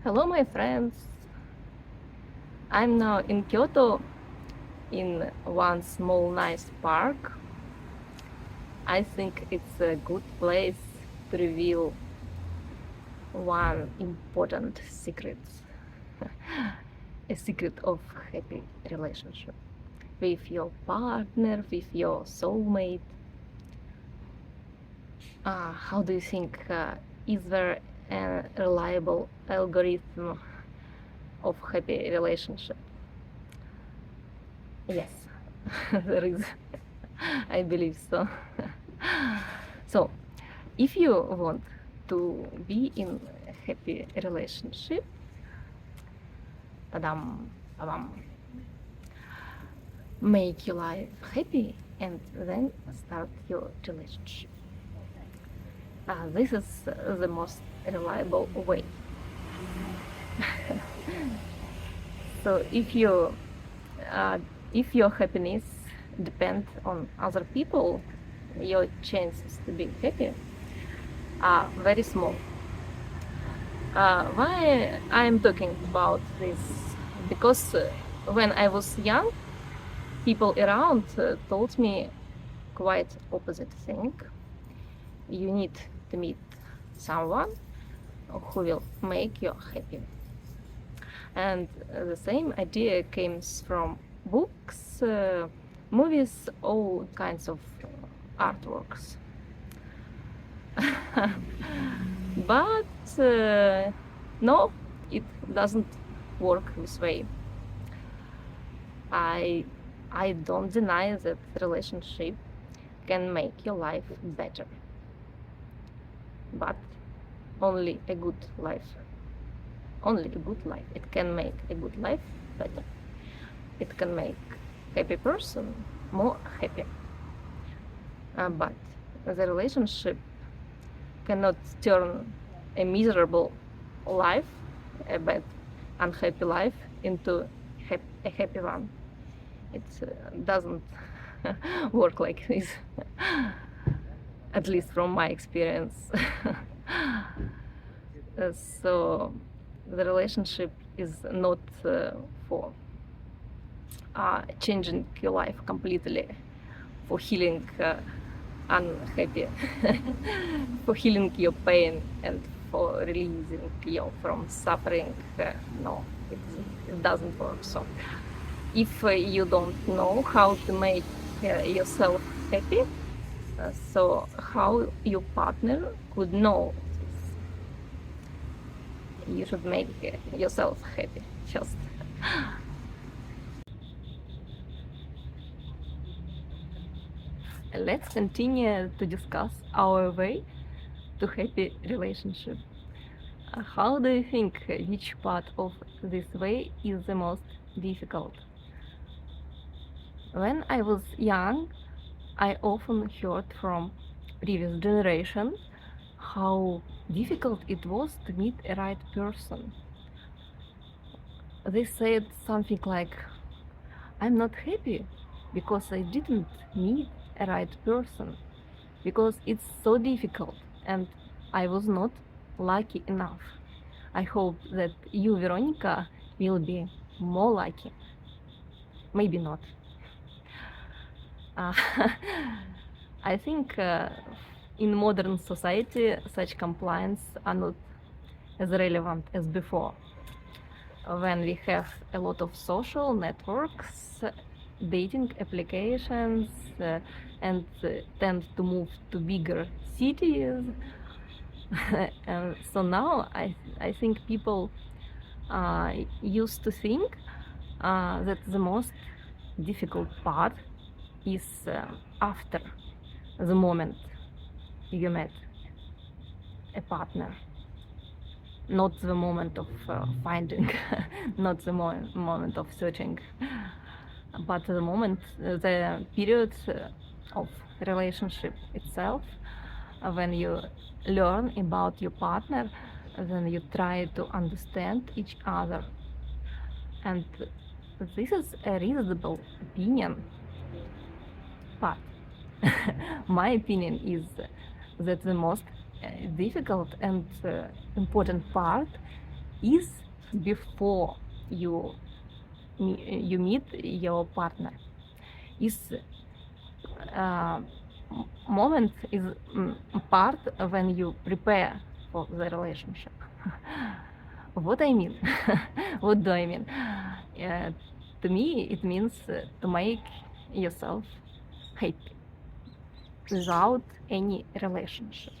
Hello, my friends. I'm now in Kyoto in one small nice park. I think it's a good place to reveal one important secret, a secret of happy relationship with your partner, with your soulmate. How do you think? Is there a reliable algorithm of happy relationship? Yes, there is. I believe so. So, if you want to be in a happy relationship, tadam, tadam, make your life happy and then start your relationship. This is the most reliable way. So if your happiness depends on other people, your chances to be happy are very small. Why I'm talking about this? Because when I was young, people around told me quite opposite thing. You need to meet someone who will make you happy. And the same idea comes from books, movies, all kinds of artworks. But no, it doesn't work this way. I don't deny that relationship can make your life better, but only a good life. Only a good life. It can make a good life better. It can make happy person more happy. But the relationship cannot turn a miserable life, a bad, unhappy life, into a happy one. It doesn't work like this, at least from my experience. So the relationship is not for changing your life completely, for healing unhappy, for healing your pain and for releasing you from suffering. No, it doesn't work. So if you don't know how to make yourself happy, so how your partner could know this? You should make yourself happy first. Let's continue to discuss our way to happy relationship. How do you think which part of this way is the most difficult? When I was young, I often heard from previous generations how difficult it was to meet a right person. They said something like, I'm not happy because I didn't meet a right person, because it's so difficult and I was not lucky enough. I hope that you, Veronica, will be more lucky. Maybe not. I think in modern society such complaints are not as relevant as before. When we have a lot of social networks, dating applications, and tend to move to bigger cities. And so now I think people used to think that the most difficult part is after the moment you met a partner, not the moment of finding, not the moment of searching, but the moment, the period of relationship itself, when you learn about your partner, then you try to understand each other. And this is a reasonable opinion, but my opinion is that the most difficult and important part is before you meet your partner. Is uh, moment is part when you prepare for the relationship. What I mean? What do I mean? Uh, to me, it means to make yourself happy without any relationship.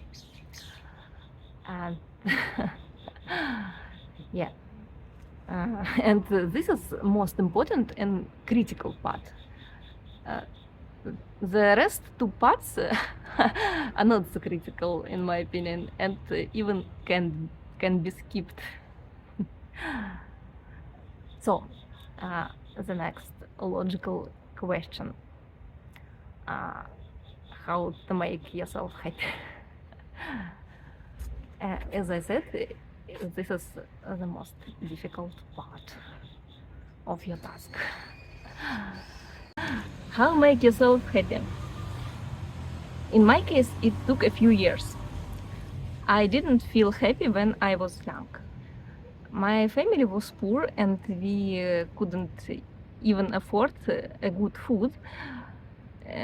And yeah, and this is most important and critical part. Uh, the rest two parts are not so critical in my opinion, and even can be skipped. So, the next logical question: how to make yourself happy? As I said, this is the most difficult part of your task. How make yourself happy? In my case, it took a few years. I didn't feel happy when I was young. My family was poor and we couldn't even afford a good food.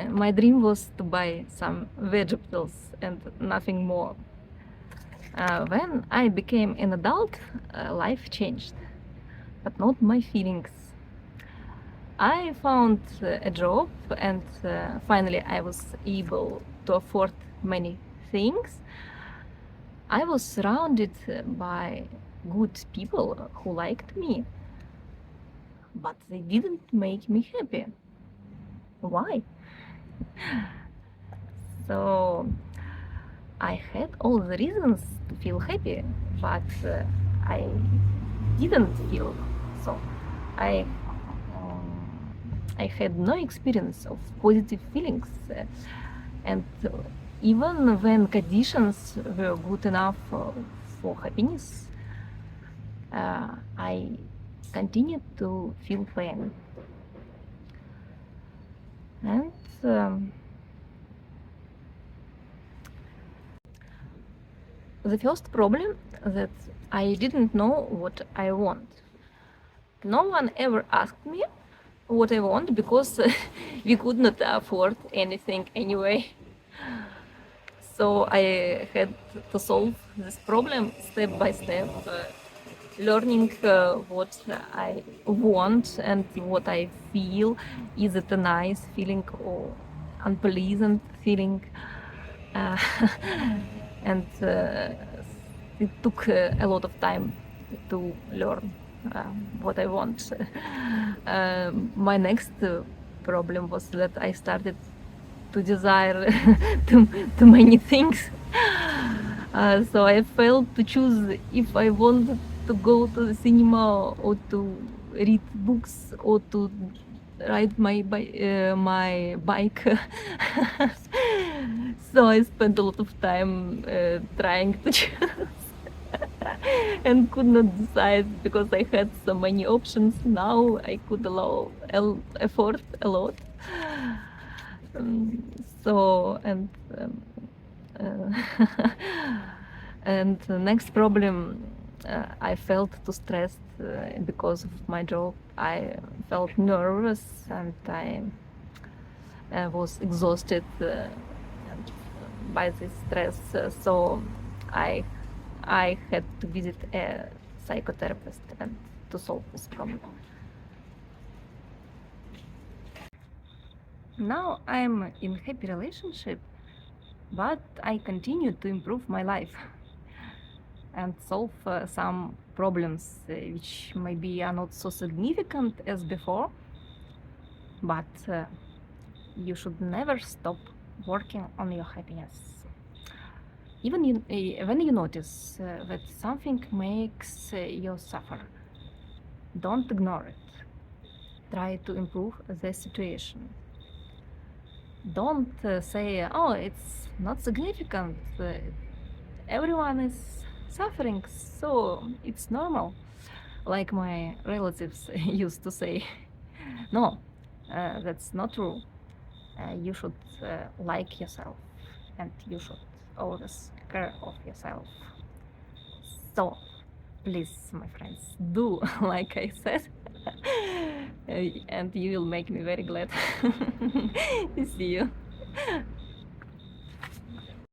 My dream was to buy some vegetables and nothing more. When I became an adult, life changed, but not my feelings. I found a job and finally I was able to afford many things. I was surrounded by good people who liked me, but they didn't make me happy. Why? So I had all the reasons to feel happy, but I didn't feel so. I I had no experience of positive feelings, and even when conditions were good enough for happiness, I continued to feel pain. And the first problem that I didn't know what I want. No one ever asked me what I want because we could not afford anything anyway. So I had to solve this problem step by step, learning what I want and what I feel. Is it a nice feeling or unpleasant feeling? Uh, and it took a lot of time to learn what I want. My next problem was that I started to desire too many things. So I failed to choose if I wanted to go to the cinema or to read books or to ride my bike. So I spent a lot of time trying to choose and could not decide because I had so many options. Now I could afford a lot. So and the next problem, I felt too stressed because of my job. I felt nervous and I was exhausted by this stress. So I I had to visit a psychotherapist and to solve this problem. Now I'm in happy relationship, but I continue to improve my life and solve some problems which maybe are not so significant as before, but you should never stop working on your happiness. Even when you notice that something makes you suffer, don't ignore it. Try to improve the situation. Don't say, oh, it's not significant. Everyone is suffering, so it's normal, like my relatives used to say. No, that's not true. You should like yourself and you should always care of yourself. So, Please, my friends, do like I said, and you will make me very glad to see you.